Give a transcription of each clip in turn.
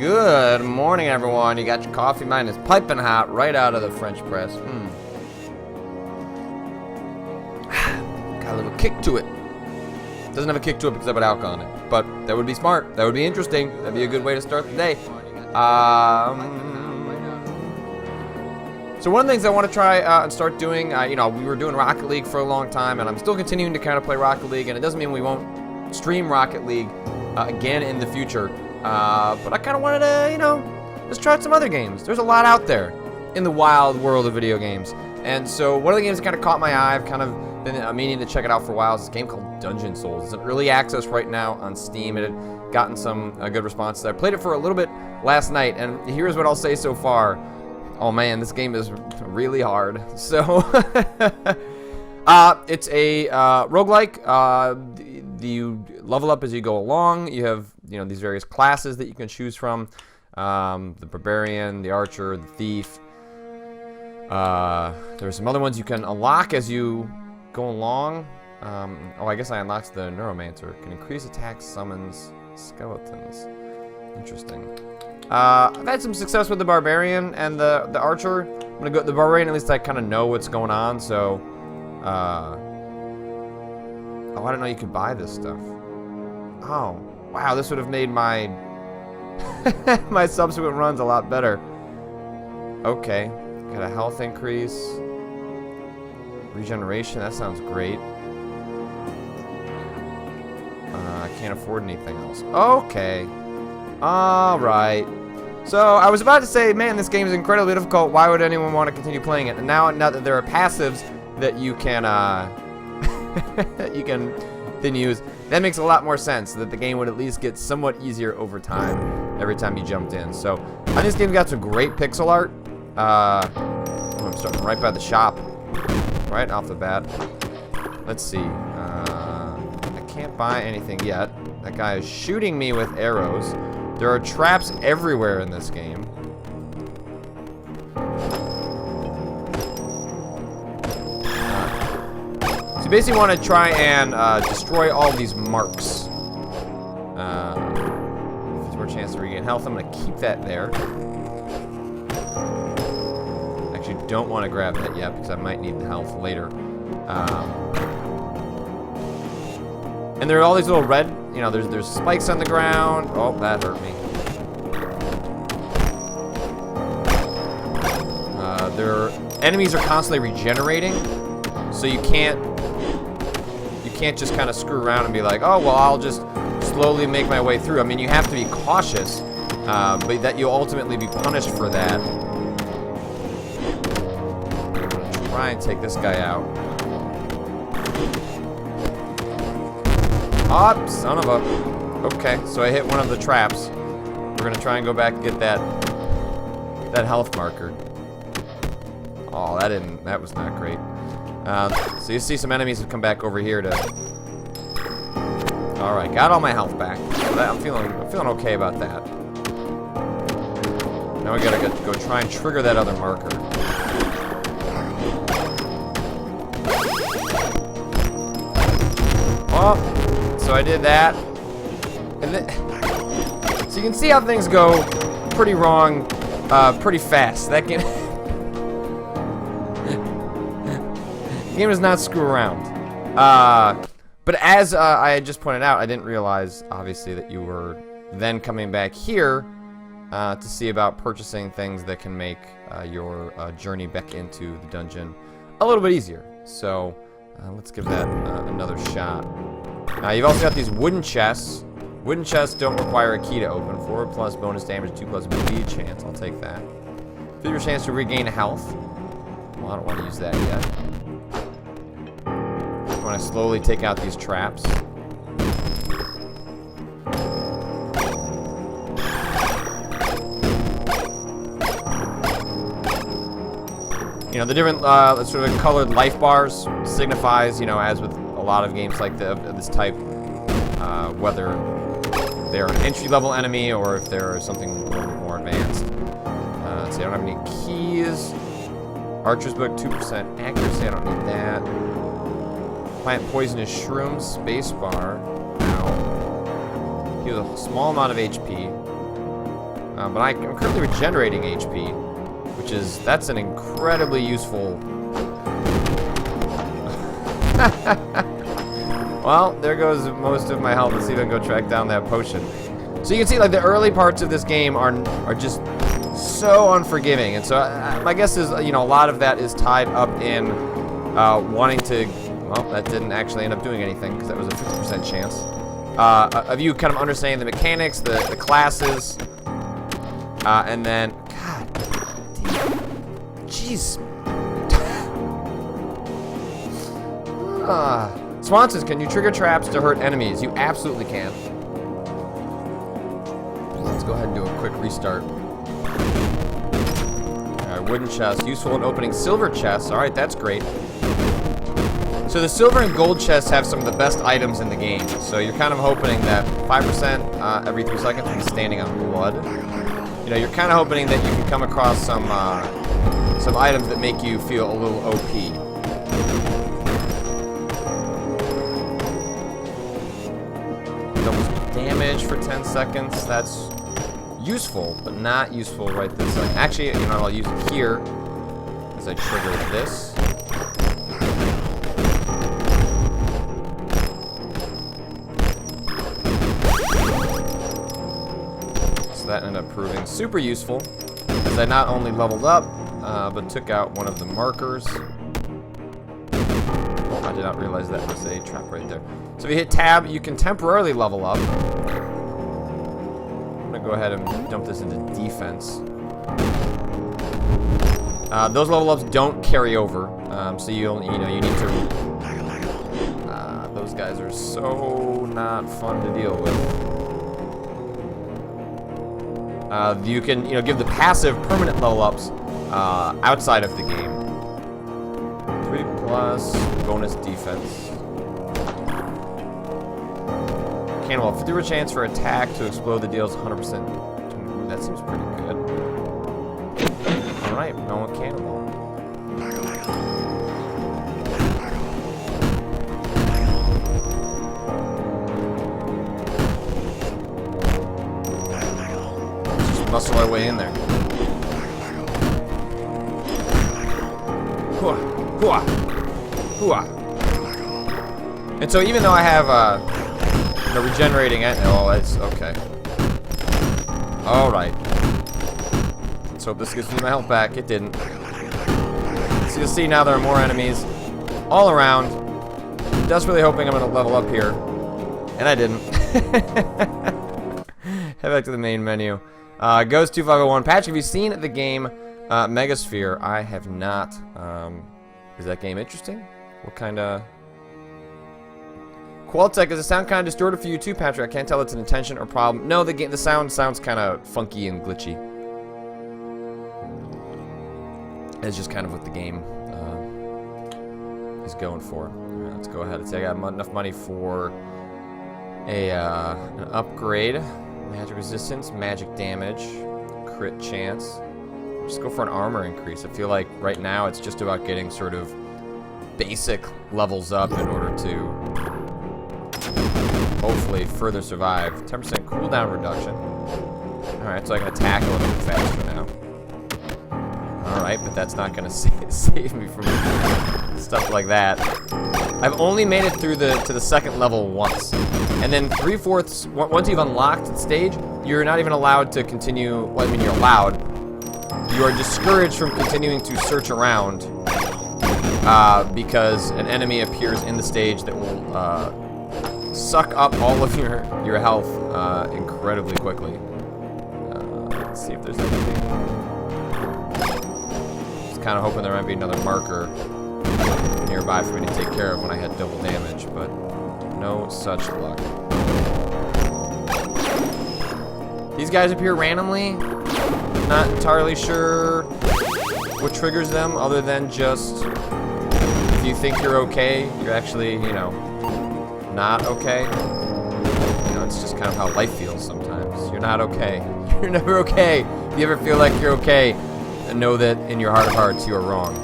Good morning, everyone. You got your coffee. Mine is piping hot right out of the French press. Got a little kick to it. Doesn't have a kick to it because I put alcohol in it. But that would be smart. That would be interesting. That'd be a good way to start the day. So one of the things I want to try and start doing, we were doing Rocket League for a long time, and I'm still continuing to kind of play Rocket League, and it doesn't mean we won't stream Rocket League again in the future. But I kind of wanted to, just try out some other games. There's a lot out there in the wild world of video games. And so one of the games that kind of caught my eye, I've kind of been meaning to check it out for a while, is this game called Dungeon Souls. It's in early access right now on Steam. It had gotten some good responses. I played it for a little bit last night, and here's what I'll say so far. Oh man, this game is really hard. So, it's a roguelike. You level up as you go along. You have these various classes that you can choose from. The barbarian, the archer, the thief. There's some other ones you can unlock as you go along. I guess I unlocked the neuromancer. Can increase attacks, summons skeletons. Interesting. I've had some success with the barbarian and the archer. I'm gonna go the barbarian. At least I kind of know what's going on. So, I didn't know you could buy this stuff. Oh, wow! This would have made my my subsequent runs a lot better. Okay, got a health increase, regeneration. That sounds great. I can't afford anything else. Okay. All right. So I was about to say, man, this game is incredibly difficult. Why would anyone want to continue playing it? And now that there are passives that you can then use, that makes a lot more sense. That the game would at least get somewhat easier over time every time you jumped in. So this game's got some great pixel art. I'm starting right by the shop, right off the bat. Let's see. I can't buy anything yet. That guy is shooting me with arrows. There are traps everywhere in this game. So you basically want to try and destroy all these marks. 50% chance to regain health. I'm going to keep that there. Actually, don't want to grab that yet because I might need the health later. And there are all these little red, there's spikes on the ground. Oh, that hurt me. Enemies are constantly regenerating, so you can't just kind of screw around and be like, oh, well, I'll just slowly make my way through. I mean, you have to be cautious, but that you'll ultimately be punished for that. I'm gonna try and take this guy out. Oh, son of a... Okay, so I hit one of the traps. We're gonna try and go back and get that health marker. Oh, that was not great. So you see some enemies have come back over here to... Alright, got all my health back. So I'm feeling okay about that. Now we gotta go try and trigger that other marker. Oh, so I did that. And then, so you can see how things go pretty wrong, pretty fast. That game... The game does not screw around. But as I had just pointed out, I didn't realize, obviously, that you were then coming back here to see about purchasing things that can make your journey back into the dungeon a little bit easier. So let's give that another shot. You've also got these wooden chests. Wooden chests don't require a key to open. 4+ bonus damage, 2+ bleed chance. I'll take that. 50% chance to regain health. Well, I don't want to use that yet. I want to slowly take out these traps. The different sort of colored life bars signifies, as with a lot of games like this type, whether they're an entry-level enemy or if they're something a little bit more advanced. Let's see, I don't have any keys. Archer's Book, 2% accuracy, I don't need that. Plant poisonous shrooms, spacebar. Ow. Heals a small amount of HP. but I'm currently regenerating HP, that's an incredibly useful. Well, there goes most of my health. Let's see if I can go track down that potion. So you can see, like, the early parts of this game are just so unforgiving, and so my guess is, you know, a lot of that is tied up in wanting to. Well, that didn't actually end up doing anything because that was a 50% chance of you kind of understanding the mechanics, the classes, and then, God, jeez. Swanson, can you trigger traps to hurt enemies? You absolutely can. Let's go ahead and do a quick restart. Alright, wooden chest. Useful in opening silver chests. Alright, that's great. So the silver and gold chests have some of the best items in the game. So you're kind of hoping that 5% every 3 seconds from standing on blood. You know, you're kind of hoping that you can come across some items that make you feel a little OP. Damage for 10 seconds. That's useful, but not useful right this second. Actually, you know, I'll use it here as I trigger this. So that ended up proving super useful, as I not only leveled up, but took out one of the markers. Oh, I did not realize that was a trap right there. So if you hit tab, you can temporarily level up. I'm gonna go ahead and dump this into defense. Those level ups don't carry over, so you need to. Those guys are so not fun to deal with. You can give the passive permanent level ups outside of the game. 3+ bonus defense. Cannonball, 50% chance for attack to explode that deals 100%. Ooh, that seems pretty good. Alright, no one cannonball. Let's just muscle our way in there. Hooah, hooah, hooah. And so even though I have regenerating it. Oh, it's okay. Alright. Let's hope this gives me my health back. It didn't. So you'll see now there are more enemies all around. Desperately hoping I'm going to level up here. And I didn't. Head back to the main menu. Ghost 2501. Patrick, have you seen the game Megasphere? I have not. Is that game interesting? What kind of... Qualtech, is the sound kind of distorted for you too, Patrick? I can't tell if it's an intention or problem. No, the sound sounds kind of funky and glitchy. It's just kind of what the game is going for. Right, let's go ahead and say I got enough money for an upgrade. Magic resistance, magic damage, crit chance. Just go for an armor increase. I feel like right now it's just about getting sort of basic levels up in order to hopefully further survive. 10% cooldown reduction. Alright, so I can attack a little bit faster now. Alright, but that's not going to save me from stuff like that. I've only made it through to the second level once. And then 3/4, once you've unlocked the stage, you're not even allowed to continue. Well, I mean, you're allowed. You are discouraged from continuing to search around because an enemy appears in the stage that will suck up all of your health incredibly quickly. Let's see if there's anything. Just kind of hoping there might be another marker nearby for me to take care of when I had double damage, but no such luck. These guys appear randomly. Not entirely sure what triggers them, other than just if you think you're okay, you're actually, not okay. It's just kind of how life feels sometimes. You're not okay. You're never okay. If you ever feel like you're okay, and know that in your heart of hearts you are wrong.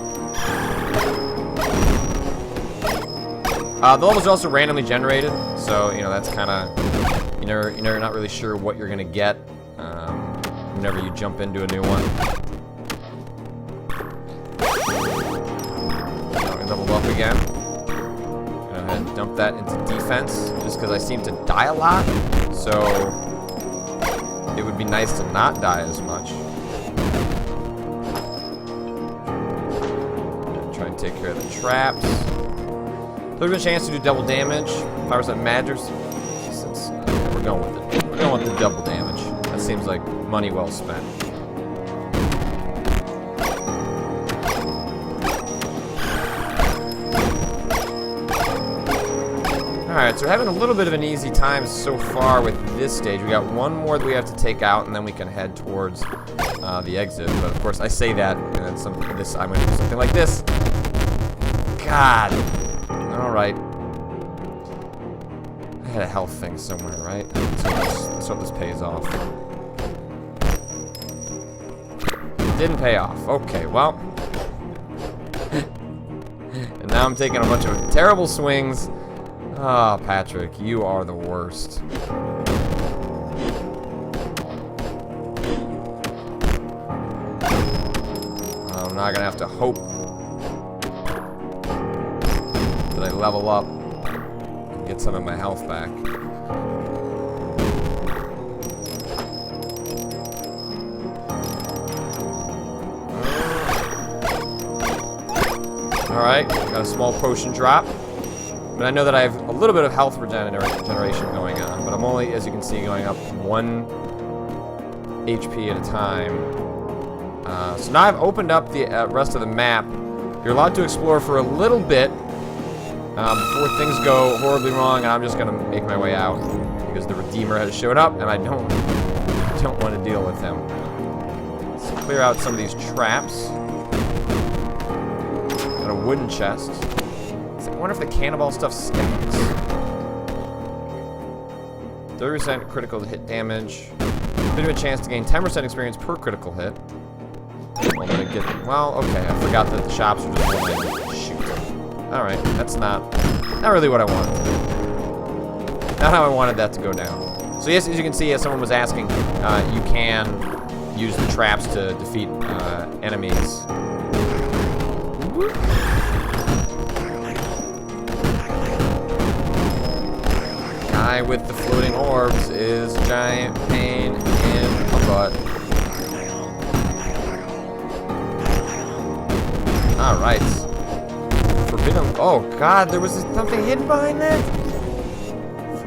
The levels are also randomly generated, so that's kind of you're not really sure what you're gonna get. whenever you jump into a new one. Now we level up again. Go ahead and dump that into defense, just because I seem to die a lot. So it would be nice to not die as much. Try and take care of the traps. There's a chance to do double damage. 5% magic. We're going with it. We're going with the double damage. That seems like money well spent. Alright, so we're having a little bit of an easy time so far with this stage. We got one more that we have to take out, and then we can head towards the exit. But of course, I say that, and then I'm going to do something like this. God. Alright. I had a health thing somewhere, right? So this pays off. Didn't pay off. Okay, well. And now I'm taking a bunch of terrible swings. Ah, Patrick, you are the worst. I'm not gonna have to hope that I level up and get some of my health back. Alright, got a small potion drop. But I know that I have a little bit of health regeneration going on, but I'm only, as you can see, going up 1 HP at a time. So now I've opened up the rest of the map. You're allowed to explore for a little bit before things go horribly wrong, and I'm just going to make my way out because the Redeemer has showed up, and I don't want to deal with him. Let's clear out some of these traps. Got a wooden chest. I wonder if the cannonball stuff stacks. 30% critical hit damage. Bit of a chance to gain 10% experience per critical hit. Well, okay, I forgot that the shops are just one. Shoot. Alright, that's not really what I wanted. Not how I wanted that to go down. So yes, as you can see, as someone was asking, you can use the traps to defeat enemies. Guy with the floating orbs is a giant pain in the butt. Alright. Forbidden... Oh, God, there was something hidden behind that?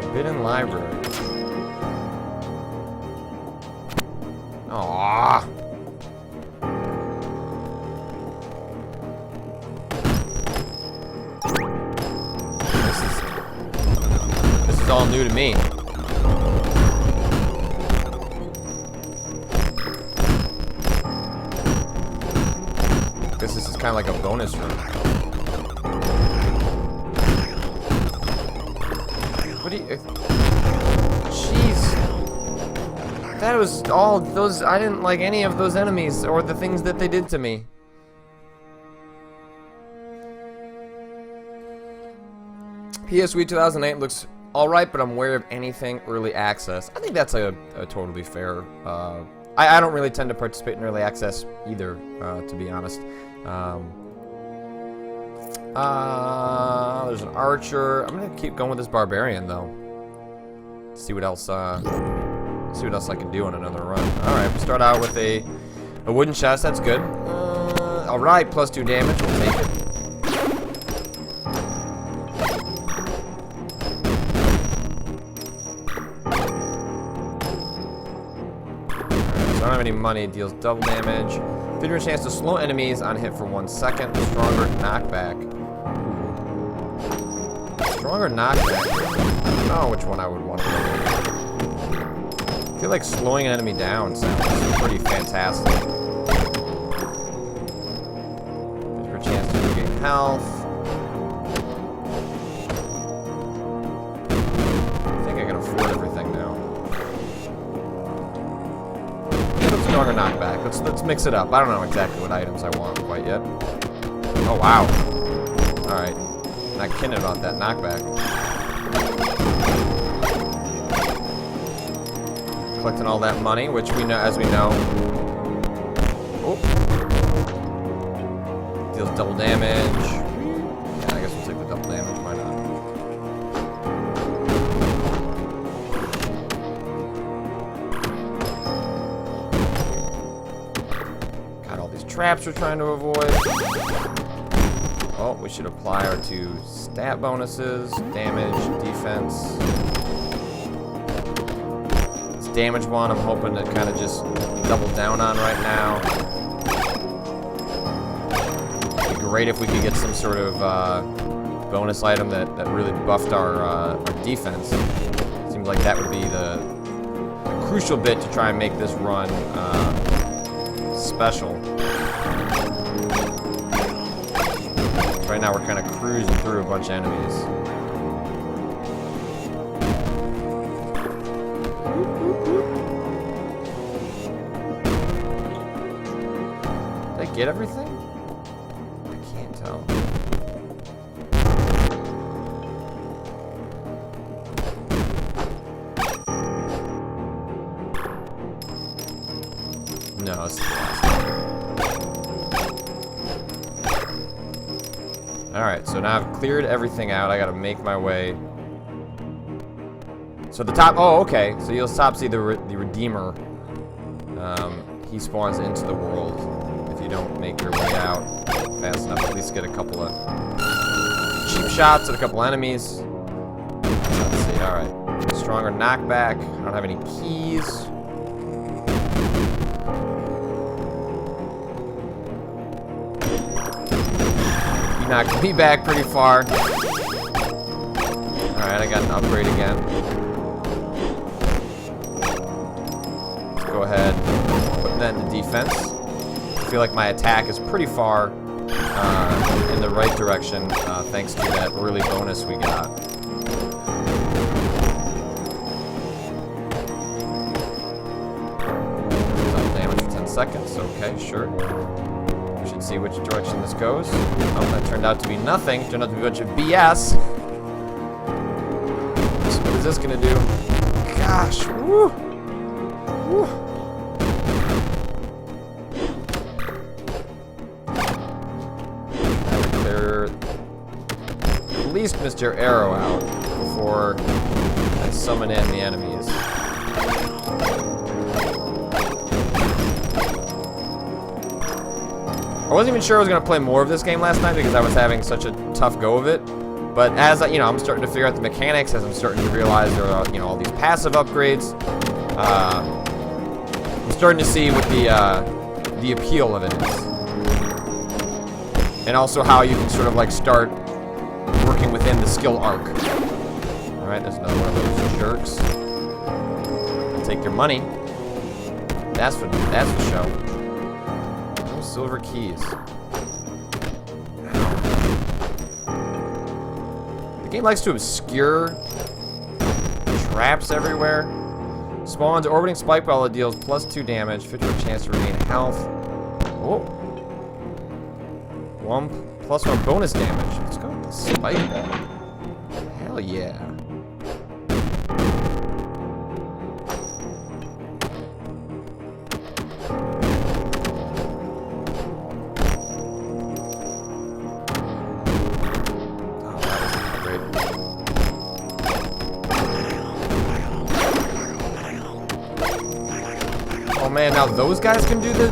Forbidden Library. Aww. This is all new to me. Guess this is kind of like a bonus room. What do you... Jeez. That was all those... I didn't like any of those enemies or the things that they did to me. PSW 2008 looks alright, but I'm aware of anything early access. I think that's a totally fair... I don't really tend to participate in early access either, to be honest. There's an archer. I'm gonna keep going with this barbarian though. See what else I can do on another run. Alright, we start out with a wooden chest, that's good. Alright, +2 damage, we'll take it. Alright, so I don't have any money, it deals double damage. 50% chance to slow enemies on hit for 1 second. Stronger knockback. Stronger knockback. I don't know which one I would want to go with. I feel like slowing an enemy down sounds pretty fantastic. 50% chance to regain health. I think I can afford everything now. Stronger knockback. Let's mix it up. I don't know exactly what items I want quite yet. Oh wow. Alright. Not kidding about that knockback. collecting all that money, which we know, as we know. Oh. Deals double damage. Yeah, I guess we'll take the double damage. Why not? Got all these traps we're trying to avoid. Oh, we should apply our 2 stat bonuses. Damage, defense. This damage one I'm hoping to kind of just double down on right now. It'd be great if we could get some sort of bonus item that really buffed our defense. Seems like that would be the crucial bit to try and make this run special. Right now we're kind of cruising through a bunch of enemies. Did I get everything? I can't tell. No, it's the last one. Alright, so now I've cleared everything out. I gotta make my way. So the top... Oh, okay. So you'll stop see the Redeemer. He spawns into the world if you don't make your way out fast enough. At least get a couple of cheap shots at a couple enemies. Let's see. Alright. Stronger knockback. I don't have any keys. Knocked me back pretty far. Alright, I got an upgrade again. Let's go ahead, put that into defense. I feel like my attack is pretty far in the right direction, thanks to that early bonus we got. Double damage for 10 seconds, okay, sure. Should see which direction this goes. Oh, that turned out to be nothing. Turned out to be a bunch of BS. So what is this gonna do? Gosh, woo! Woo! Clear at least Mr. Arrow out before I summon in the enemies. I wasn't even sure I was going to play more of this game last night because I was having such a tough go of it. But as I'm starting to figure out the mechanics, as I'm starting to realize there are, all these passive upgrades, I'm starting to see what the appeal of it is. And also how you can sort of like start working within the skill arc. Alright, there's another one of those jerks. I'll take your money. That's for show. Silver keys. The game likes to obscure traps everywhere. Spawns orbiting spike ball that deals +2 damage, fit for a chance to regain health. Oh. +1 bonus damage. Let's go with the spike ball. Hell yeah. Man, now those guys can do the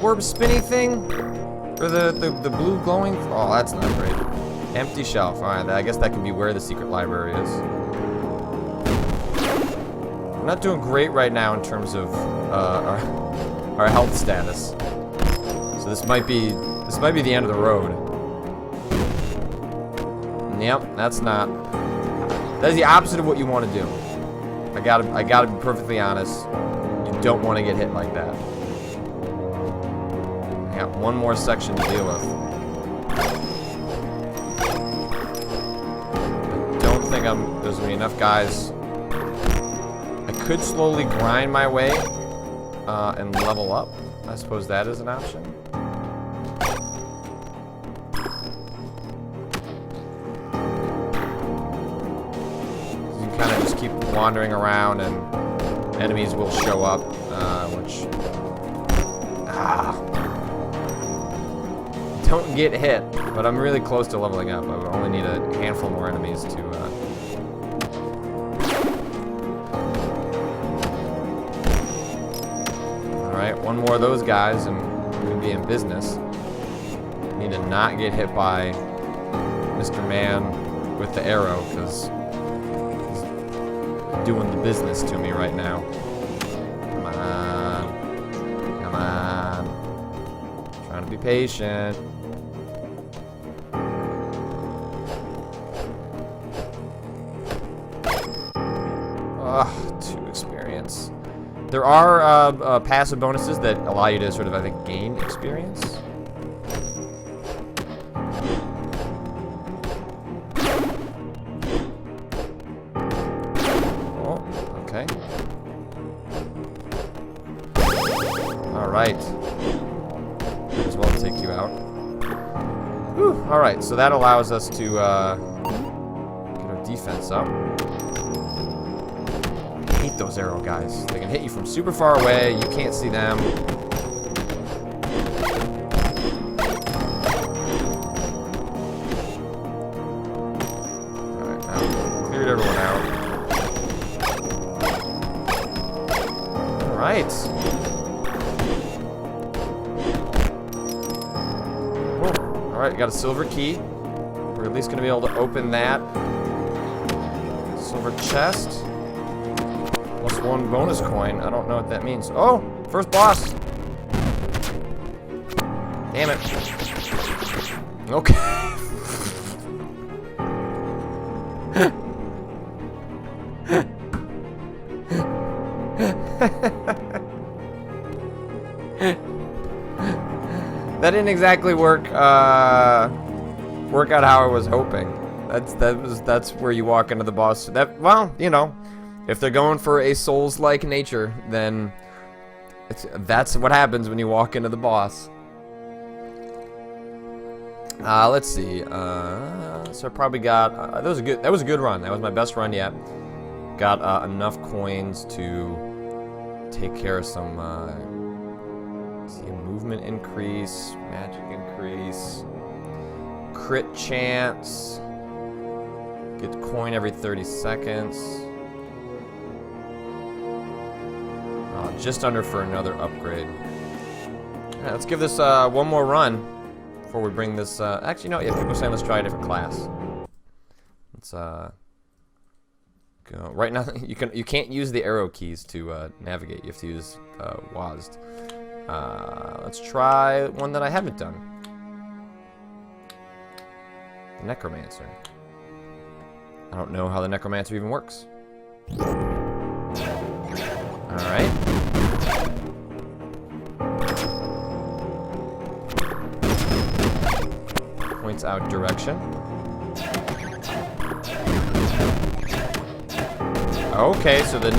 orb spinny thing? Or the blue glowing? Oh, that's not great. Empty shelf. Alright, I guess that could be where the secret library is. We're not doing great right now in terms of our health status. So this might be the end of the road. Yep, that's not. That is the opposite of what you want to do. I gotta be perfectly honest. Don't want to get hit like that. I got one more section to deal with. I don't think there's gonna be enough guys. I could slowly grind my way and level up. I suppose that is an option. You can kind of just keep wandering around and enemies will show up, which... Don't get hit, but I'm really close to leveling up. I only need a handful more enemies to... Alright, one more of those guys and we'll be in business. Need to not get hit by Mr. Man with the arrow, because he's doing the business to me right now. Come on. Come on. Trying to be patient. Ugh, 2 experience. There are passive bonuses that allow you to sort of, I think, gain experience. Oh, okay. Alright. Might as well take you out. Whew, alright, so that allows us to get our defense up. Those arrow guys. They can hit you from super far away. You can't see them. Alright, now cleared everyone out. Alright. Alright, got a silver key. We're at least going to be able to open that. Silver chest. Plus 1 bonus coin. I don't know what that means. Oh! First boss! Damn it. Okay. That didn't exactly work out how I was hoping. That's where you walk into the boss. Well, you know, if they're going for a Souls-like nature, then that's what happens when you walk into the boss. Let's see. So I probably got that was a good run. That was my best run yet. Got enough coins to take care of some. Let's see, movement increase, magic increase, crit chance. Get coin every 30 seconds. Just under for another upgrade. Alright, let's give this one more run before we bring this. Actually, no. Yeah, people are saying let's try a different class. Let's go. Right now, you can't use the arrow keys to navigate. You have to use WASD. Let's try one that I haven't done. The Necromancer. I don't know how the Necromancer even works. Alright. Points out direction. Okay, so the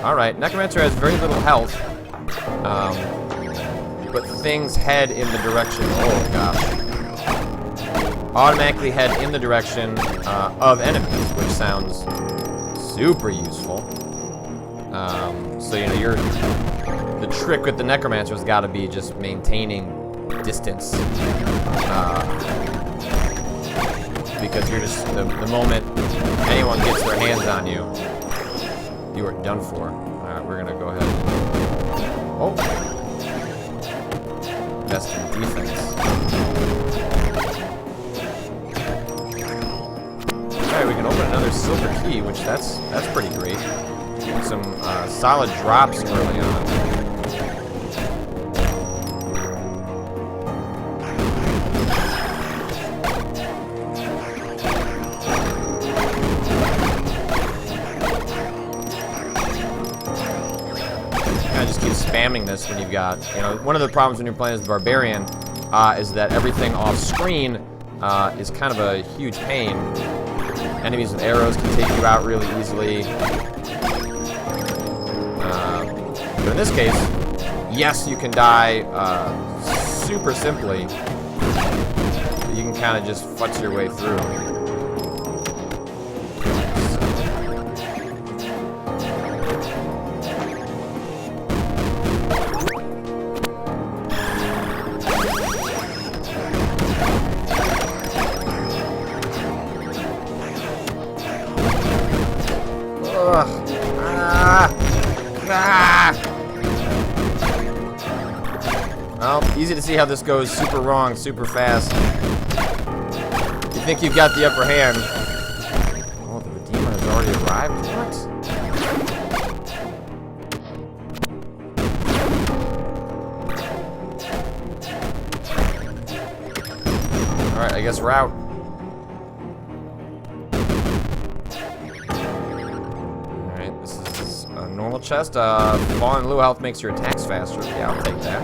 alright. Necromancer has very little health. But things head in the direction. Oh gosh. Automatically head in the direction of enemies, which sounds super useful. So you know, the trick with the Necromancer has got to be just maintaining distance, because you're just the moment anyone gets their hands on you, you are done for. All right, we're gonna go ahead. Oh, best in defense. All right, we can open another silver key, which that's pretty great. Getting some solid drops early on. I just keep spamming this when you've got, you know, one of the problems when you're playing as the Barbarian is that everything off screen is kind of a huge pain. Enemies with arrows can take you out really easily. But in this case, yes, you can die super simply. But you can kind of just futz your way through. Ugh. Ah. Ah. Well, easy to see how this goes super wrong, super fast. You think you've got the upper hand. Oh, the Redeemer has already arrived? What? Alright, I guess we're out. Alright, this is a normal chest. Falling low health makes your attacks faster. Yeah, I'll take that.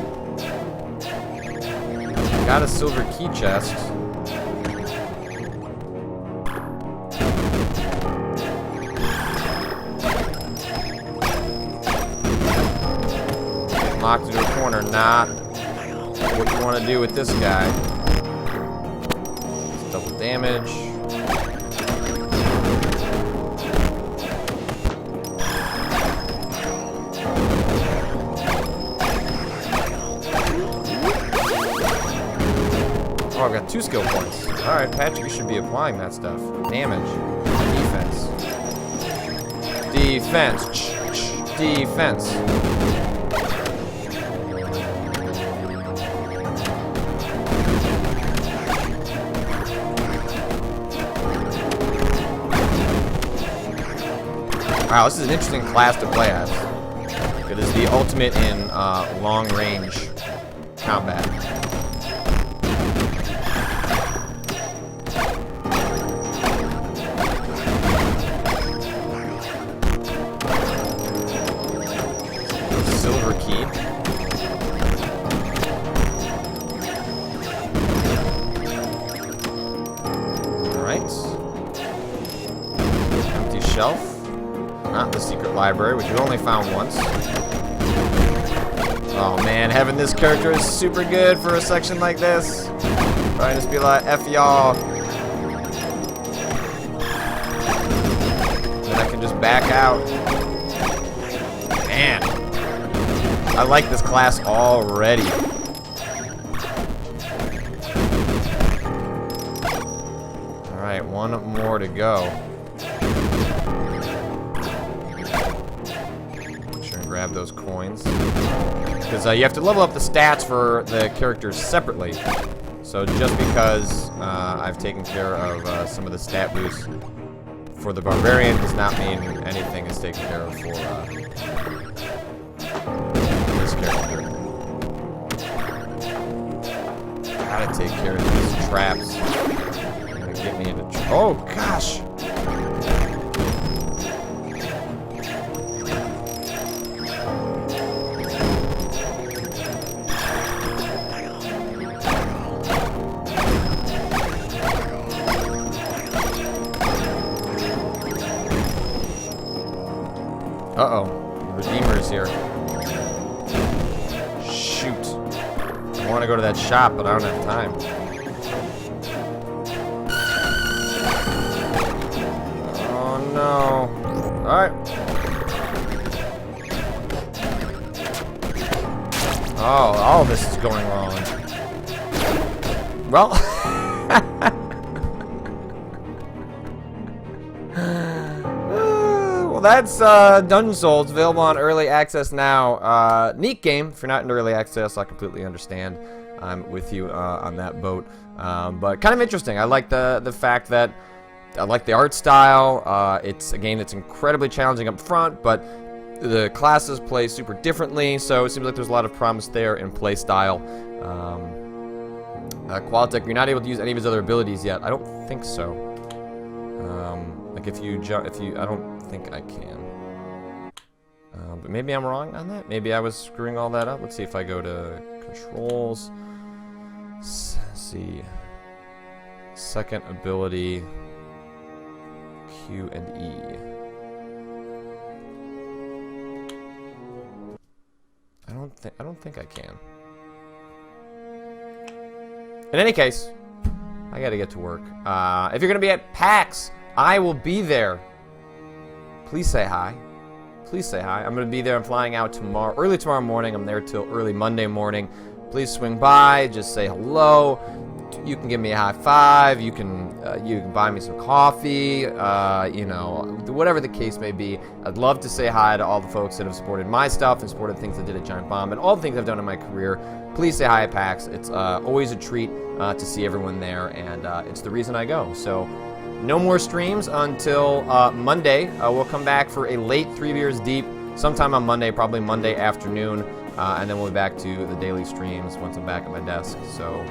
Got a silver key chest. Locked into a corner, not what you want to do with this guy. Double damage. Oh, I've got 2 skill points. Alright, Patrick, you should be applying that stuff. Damage. Defense. Defense. Defense. Wow, this is an interesting class to play as. It is the ultimate in long-range combat. Silver key. Alright. Empty shelf. Not the secret library, which we've only found once. Oh man, having this character is super good for a section like this. Trying to just be like, F y'all. Then I can just back out. Man. I like this class already. Alright, one more to go. Grab those coins. Because you have to level up the stats for the characters separately. So just because I've taken care of some of the stat boosts for the Barbarian does not mean anything is taken care of for this character. Gotta take care of these traps. They're gonna get me into oh gosh! Uh-oh. The Redeemer is here. Shoot. I want to go to that shop, but I don't have time. Oh, no. Alright. Oh, all this is going wrong. Well... Well, that's Dungeon Souls, available on Early Access now. Neat game. If you're not in Early Access, I completely understand. I'm with you on that boat. But kind of interesting. I like the fact that I like the art style. It's a game that's incredibly challenging up front, but the classes play super differently, so it seems like there's a lot of promise there in play style. Qualitech, you're not able to use any of his other abilities yet. I don't think so. Like if you I don't think I can. But maybe I'm wrong on that. Maybe I was screwing all that up. Let's see if I go to controls. Let's see. Second ability. Q and E. I don't think I can. In any case, I gotta get to work. If you're gonna be at PAX, I will be there. Please say hi. Please say hi. I'm gonna be there. I'm flying out early tomorrow morning. I'm there till early Monday morning. Please swing by, just say hello. You can give me a high five. You can buy me some coffee. Whatever the case may be. I'd love to say hi to all the folks that have supported my stuff and supported things I did at Giant Bomb and all the things I've done in my career. Please say hi at PAX. It's always a treat to see everyone there, and it's the reason I go. So no more streams until Monday. We'll come back for a late 3 Beers Deep sometime on Monday, probably Monday afternoon, and then we'll be back to the daily streams once I'm back at my desk. So